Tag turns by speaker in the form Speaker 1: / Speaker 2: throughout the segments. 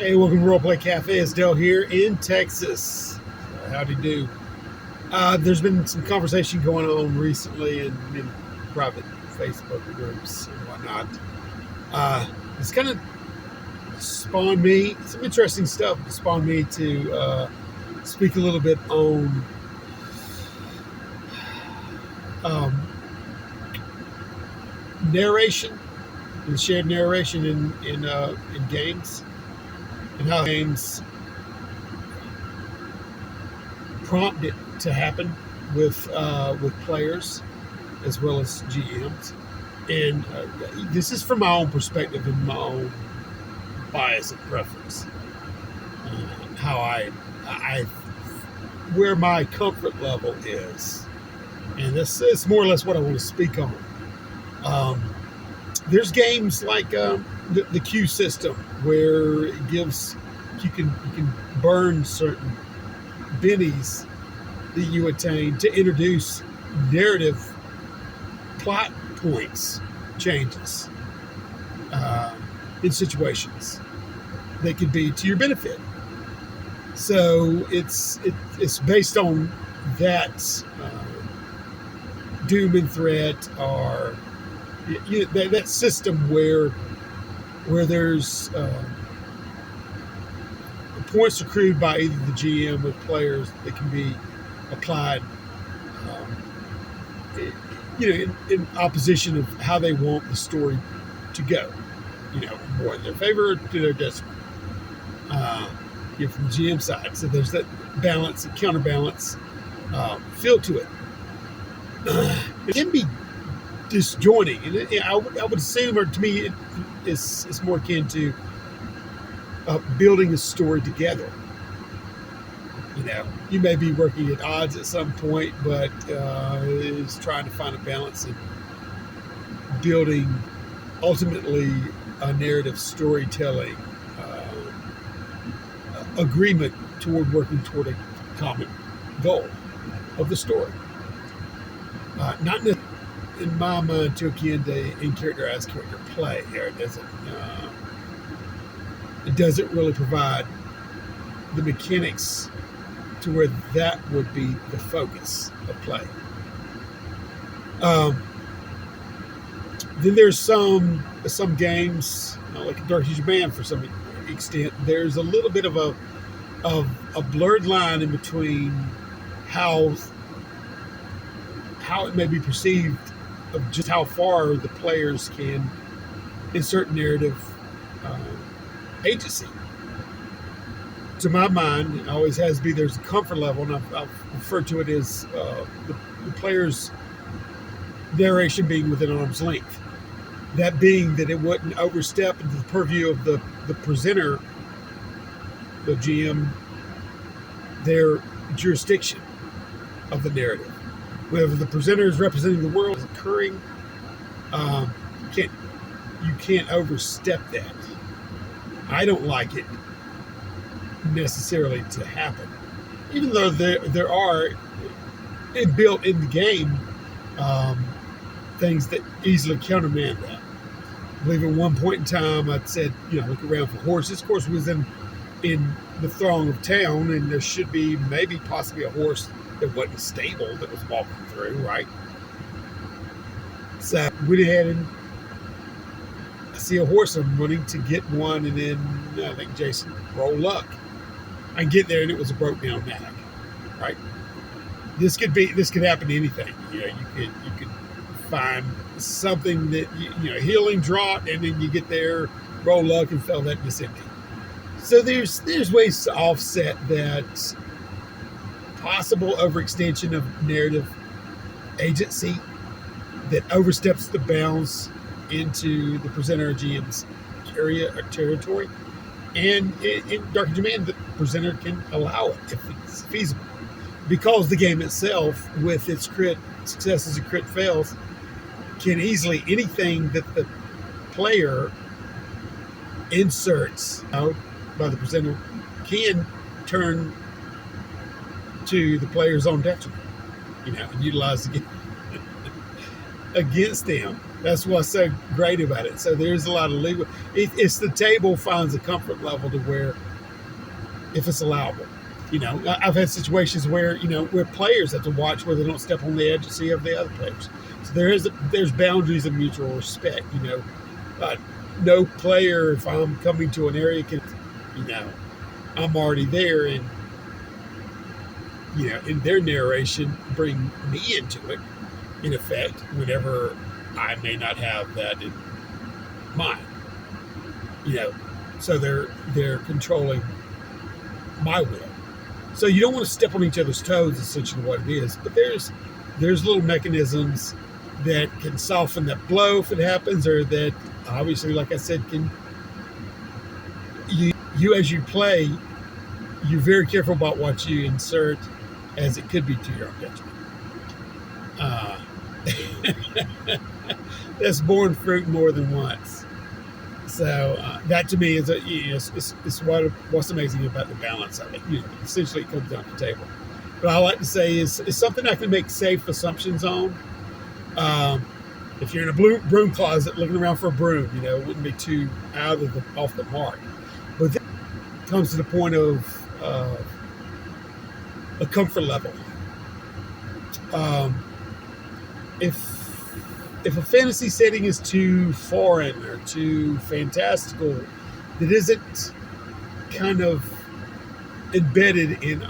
Speaker 1: Hey, welcome to Roleplay Cafe. It's Dell here in Texas. Howdy do. There's been some conversation going on recently in private Facebook groups and whatnot. It's kind of spawned me, some interesting stuff spawned me to speak a little bit on narration and shared narration in games, and how games prompt it to happen with players as well as GMs. And this is from my own perspective and my own bias and preference. How I where my comfort level is, and this is more or less what I want to speak on. There's games like the queue system, where it gives you can burn certain bennies that you attain to introduce narrative plot points changes in situations that could be to your benefit. So it's based on that doom and threat, or that system where there's points accrued by either the GM with players that can be applied, in opposition of how they want the story to go. More in their favor or to their detriment. From the GM side, so there's that balance and counterbalance feel to it. It can be disjointing, and I would assume, or to me, it's more akin to building a story together. You may be working at odds at some point, but is trying to find a balance in building ultimately a narrative storytelling agreement toward working toward a common goal of the story. Not in my mind too akin to in-character as character play. Here it doesn't really provide the mechanics to where that would be the focus of play. Then there's some games like Dark Future Band, for some extent. There's a little bit of a blurred line in between how it may be perceived of just how far the players can insert narrative agency. To my mind, it always has to be, there's a comfort level, and I've referred to it as the player's narration being within arm's length. That being that it wouldn't overstep into the purview of the presenter, the GM, their jurisdiction of the narrative. Whether the presenter is representing the world as occurring, you can't overstep that. I don't like it necessarily to happen, even though there are built in the game things that easily countermand that. I believe at one point in time I said, look around for horses. Of course, we was in the throng of town, and there should be maybe possibly a horse that wasn't stable that was walking through, right? So went ahead and I see a horse, I'm running to get one, and then I think Jason, roll luck. I get there and it was a broke down nag, right? This could happen to anything. You could find something that healing draught, and then you get there, roll luck, and fell that it's empty. So there's ways to offset that possible overextension of narrative agency that oversteps the bounds into the presenter or GM's area or territory. And in Dark Future Band, the presenter can allow it if it's feasible, because the game itself, with its crit successes and crit fails, can easily, anything that the player inserts out by the presenter can turn to the player's own detriment, and utilize the game against them. That's what's so great about it. So there's a lot of legal. It's the table finds a comfort level to where if it's allowable. I've had situations where where players have to watch where they don't step on the edge and see of the other players. So there's boundaries of mutual respect. Uh, no player, if I'm coming to an area, can I'm already there, and in their narration, bring me into it. In effect, whenever I may not have that in mind. So they're controlling my will. So you don't want to step on each other's toes, essentially what it is. But there's little mechanisms that can soften that blow if it happens, or that obviously, like I said, can you as you play, you're very careful about what you insert, as it could be to your own detriment. That's borne fruit more than once. So that to me is what's amazing about the balance of it. Essentially it comes down to the table. But I like to say is something I can make safe assumptions on. If you're in a broom closet looking around for a broom, it wouldn't be too off the mark. But then it comes to the point of a comfort level. If a fantasy setting is too foreign or too fantastical, that isn't kind of embedded in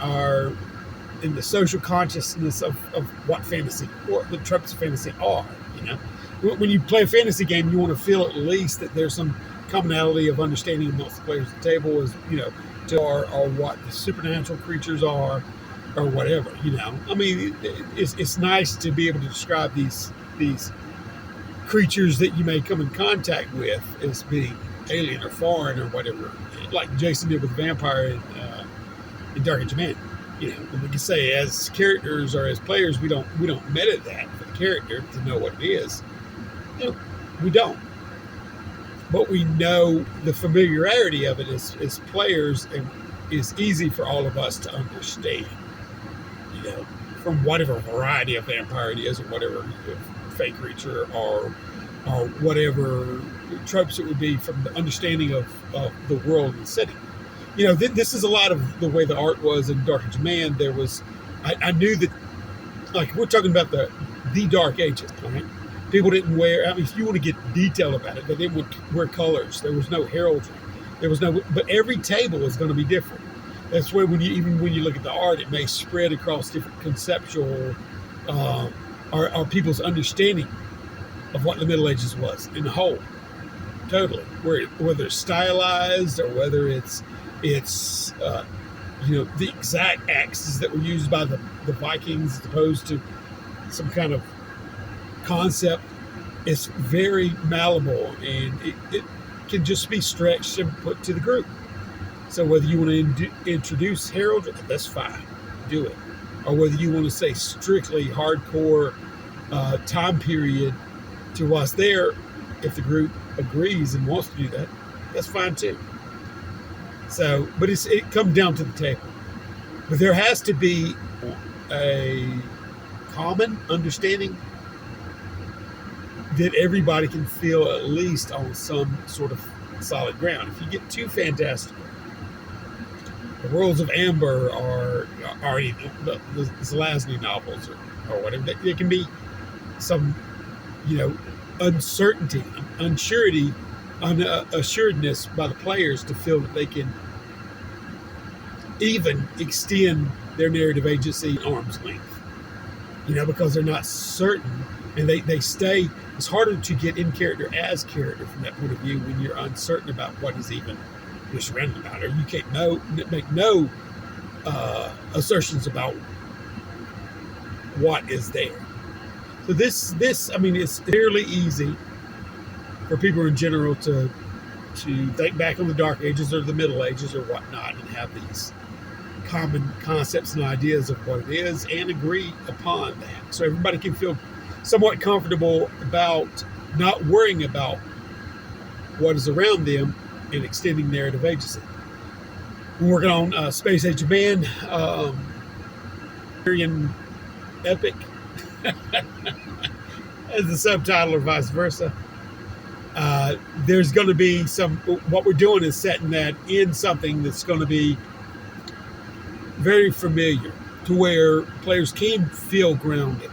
Speaker 1: the social consciousness of what fantasy or the tropes of fantasy are. When you play a fantasy game, you want to feel at least that there's some commonality of understanding amongst the players at the table, as or what the supernatural creatures are, or whatever. I mean, it's nice to be able to describe these creatures that you may come in contact with as being alien or foreign or whatever, like Jason did with the vampire in Dark Age Man. And we can say as characters or as players, we don't meta that for the character to know what it is. We don't. But we know the familiarity of it as players, and is easy for all of us to understand. From whatever variety of vampire it is, or whatever fake creature, or whatever tropes it would be, from the understanding of the world and the setting. This is a lot of the way the art was in Dark Age Man. I knew that, like, we're talking about the Dark Ages, right? People didn't wear, if you want to get detailed about it, they didn't wear colors. There was no heraldry. But every table is going to be different. That's where when you look at the art, it may spread across different conceptual, or people's understanding of what the Middle Ages was in the whole. Totally. Whether it's stylized, or whether it's the exact axes that were used by the Vikings, as opposed to some kind of concept. It's very malleable, and it can just be stretched and put to the group. So whether you want to introduce heraldry, that's fine, do it. Or whether you want to say strictly hardcore time period to what's there, if the group agrees and wants to do that, that's fine too. So, but it comes down to the table. But there has to be a common understanding that everybody can feel at least on some sort of solid ground. If you get too fantastical, the Worlds of Amber or the Zelazny novels or whatever, there can be some, uncertainty, unsurety, unassuredness by the players to feel that they can even extend their narrative agency arm's length, because they're not certain, and they stay. It's harder to get in character as character from that point of view when you're uncertain about what is even you're surrounded about, or you can't make no assertions about what is there. So this it's fairly easy for people in general to think back on the Dark Ages or the Middle Ages or whatnot, and have these common concepts and ideas of what it is, and agree upon that. So everybody can feel somewhat comfortable about not worrying about what is around them and extending narrative agency. We're working on Space Age of Man, Aryan epic. as the subtitle or vice versa. There's going to be some. What we're doing is setting that in something that's going to be very familiar, to where players can feel grounded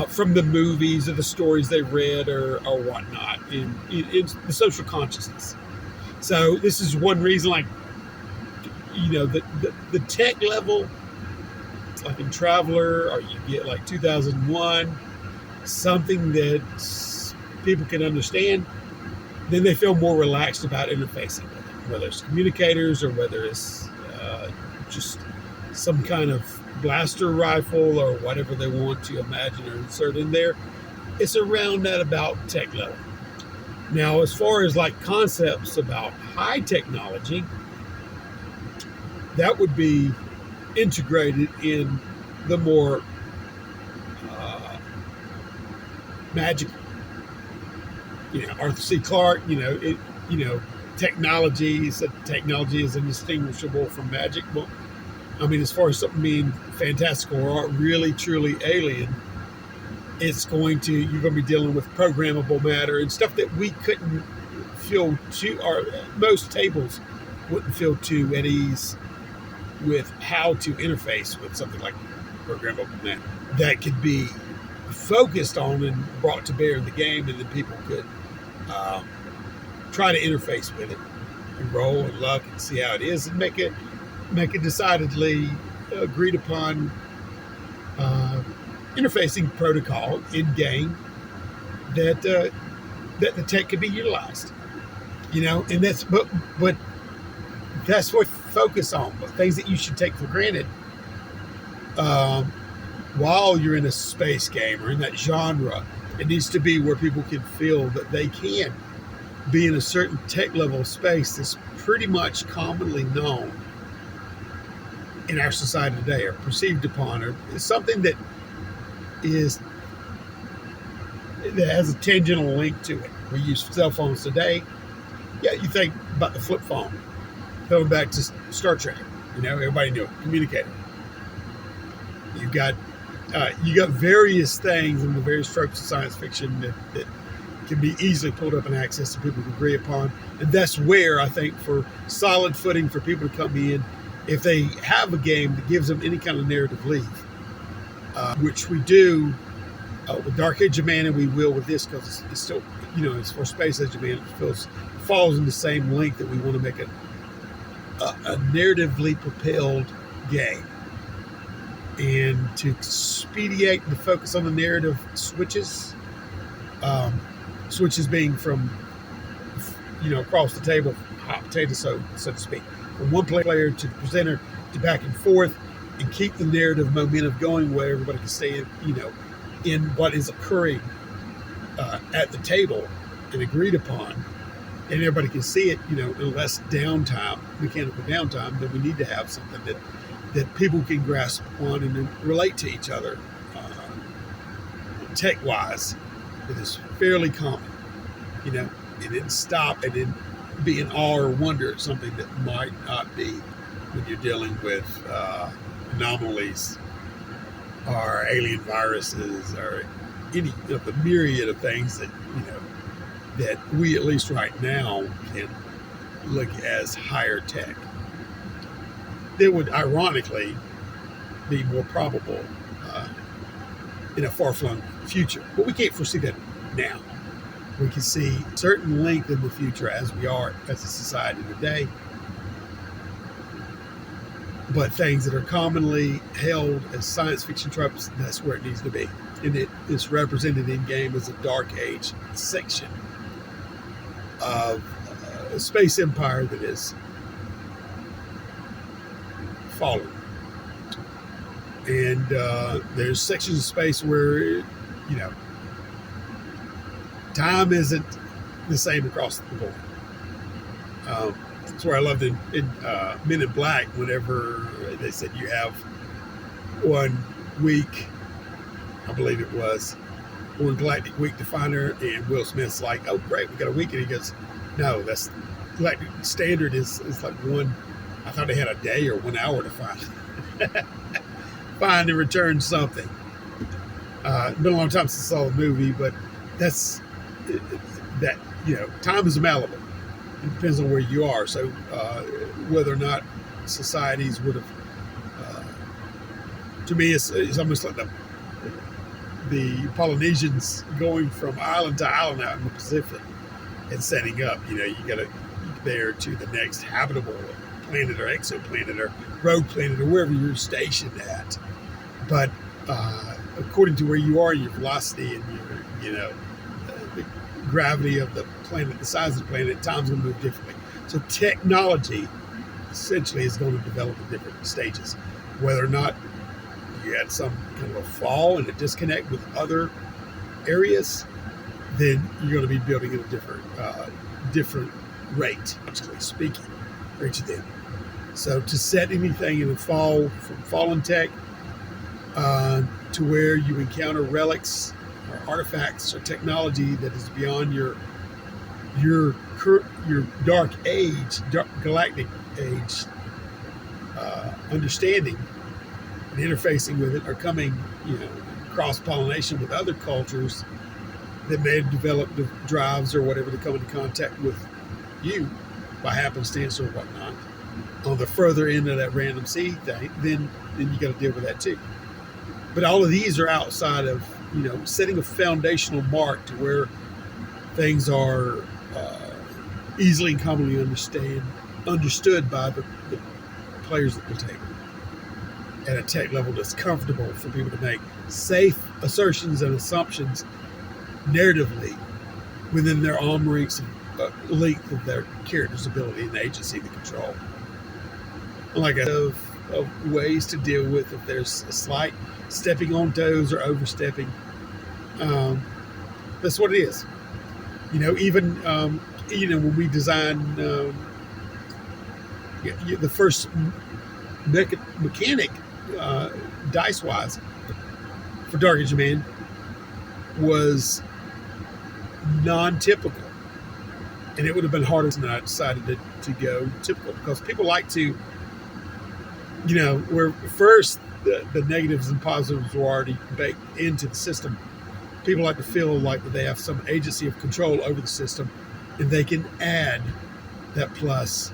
Speaker 1: from the movies or the stories they read or whatnot in the social consciousness. So this is one reason, like, the tech level, like in Traveler, or you get like 2001, something that people can understand, then they feel more relaxed about interfacing with it, whether it's communicators or whether it's just some kind of blaster rifle or whatever they want to imagine or insert in there. It's around that about tech level. Now, as far as like concepts about high technology, that would be integrated in the more magical. Arthur C. Clarke, technology is indistinguishable from magic. Well, I mean, as far as something being fantastical or really, truly alien, you're going to be dealing with programmable matter and stuff that we couldn't feel or most tables wouldn't feel too at ease with how to interface with something like programmable matter. That could be focused on and brought to bear in the game, and then people could try to interface with it and roll and luck and see how it is and make it decidedly agreed upon interfacing protocol in game that the tech could be utilized. And that's but that's what focus on. But things that you should take for granted while you're in a space game or in that genre, it needs to be where people can feel that they can be in a certain tech level space that's pretty much commonly known in our society today, or perceived upon, or is something that has a tangential link to it. We use cell phones today. Yeah, you think about the flip phone. Going back to Star Trek, everybody knew it. Communicator. You got various things in the various tropes of science fiction that can be easily pulled up and accessed and people can agree upon. And that's where I think for solid footing for people to come in, if they have a game that gives them any kind of narrative lead, which we do with Dark Age of Mana, we will with this because it's still, as for Space Age of Mana, it falls in the same link that we want to make a narratively propelled game. And to expedite the focus on the narrative switches being from, across the table, hot potato, so to speak, from one player to the presenter to back and forth, and keep the narrative momentum going where everybody can stay in what is occurring at the table and agreed upon, and everybody can see it, in less mechanical downtime, then we need to have something that people can grasp on and relate to each other tech-wise. It is fairly common, and then stop and then be in awe or wonder at something that might not be when you're dealing with anomalies or alien viruses or any of the myriad of things that that we, at least right now, can look as higher tech. That would ironically be more probable in a far-flung future. But we can't foresee that now. We can see certain length in the future as we are as a society today. But things that are commonly held as science fiction tropes, that's where it needs to be. And it is represented in game as a Dark Age section of a space empire that is fallen. And there's sections of space where, time isn't the same across the board. That's where I loved in Men in Black, whenever they said you have 1 week, I believe it was, one galactic week to find her, and Will Smith's like, oh great, we got a week, and he goes, no, that's galactic standard is like one, I thought they had a day or 1 hour to find and return something. Been a long time since I saw the movie, but that's that. Time is malleable. It depends on where you are. So whether or not societies would have, to me, it's almost like the Polynesians going from island to island out in the Pacific and setting up. You got to there to the next habitable planet or exoplanet or rogue planet or wherever you're stationed at. But according to where you are, your velocity and the gravity of the planet, the size of the planet, time's going to move differently. So technology essentially is going to develop in different stages. Whether or not you had some kind of a fall and a disconnect with other areas, then you're going to be building at a different rate, actually speaking, for each of them. So to set anything in a fall from fallen tech to where you encounter relics or artifacts or technology that is beyond your dark galactic age understanding and interfacing with it, or coming, cross-pollination with other cultures that may have developed the drives or whatever to come into contact with you by happenstance or whatnot on the further end of that random seed thing, then you got to deal with that too. But all of these are outside of, setting a foundational mark to where things are easily and commonly understood by the players at the table at a tech level that's comfortable for people to make safe assertions and assumptions narratively within their arm length of their character's ability and agency to control. Like of ways to deal with if there's a slight stepping on toes or overstepping. That's what it is. Even when we designed the first mechanic dice-wise for Dark Age of Man was non-typical, and it would have been harder than I decided to go typical, because people like to, where first the negatives and positives were already baked into the system. People like to feel like that they have some agency of control over the system, and they can add that plus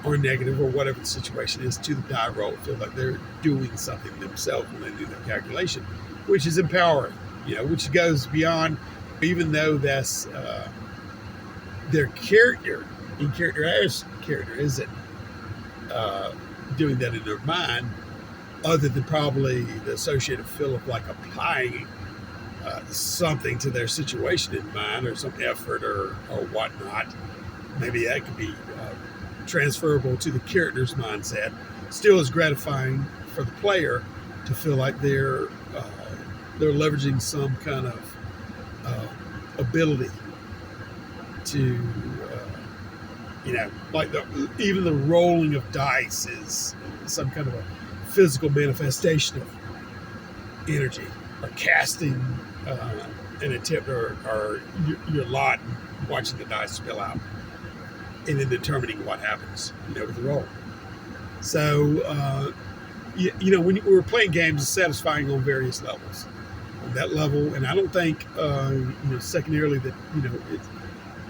Speaker 1: or negative or whatever the situation is to the die roll. Feel like they're doing something themselves when they do their calculation, which is empowering, which goes beyond, even though that's their character, in character as character, isn't doing that in their mind, other than probably the associated feel of like applying something to their situation in mind, or some effort or whatnot. Maybe that could be transferable to the character's mindset. Still is gratifying for the player to feel like they're leveraging some kind of ability to, like even the rolling of dice is some kind of a physical manifestation of energy, or casting an attempt or your lot and watching the dice spill out, and then determining what happens, with the roll. So, when we're playing games, it's satisfying on various levels. On that level, and I don't think, secondarily that,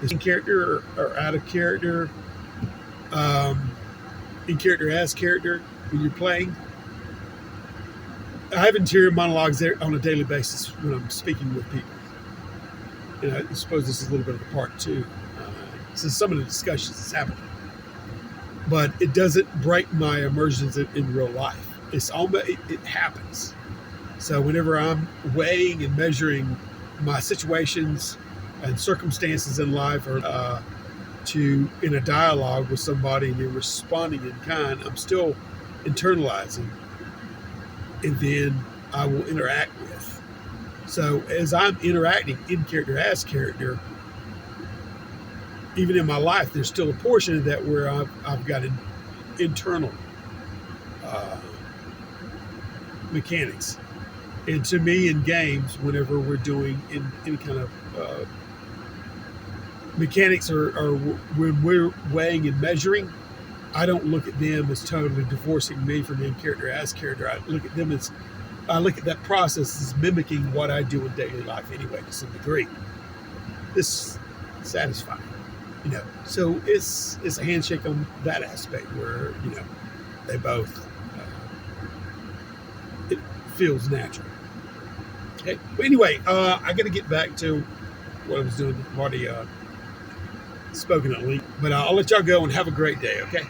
Speaker 1: it's in character or out of character, in character as character when you're playing. I have interior monologues there on a daily basis when I'm speaking with people. And I suppose this is a little bit of a part two, since some of the discussions that's happening. But it doesn't break my immersions in real life. It's almost, it happens. So whenever I'm weighing and measuring my situations and circumstances in life, or in a dialogue with somebody and they're responding in kind, I'm still internalizing, and then I will interact with. So as I'm interacting in character as character, even in my life, there's still a portion of that where I've got an internal mechanics. And to me, in games, whenever we're doing in any kind of mechanics, or when we're weighing and measuring, I don't look at them as totally divorcing me from in character as character. I look at them as I look at that process as mimicking what I do in daily life anyway, to some degree. This satisfying, So it's a handshake on that aspect where they both it feels natural. Okay, but anyway, I got to get back to what I was doing. I've already spoken at length, but I'll let y'all go and have a great day. Okay.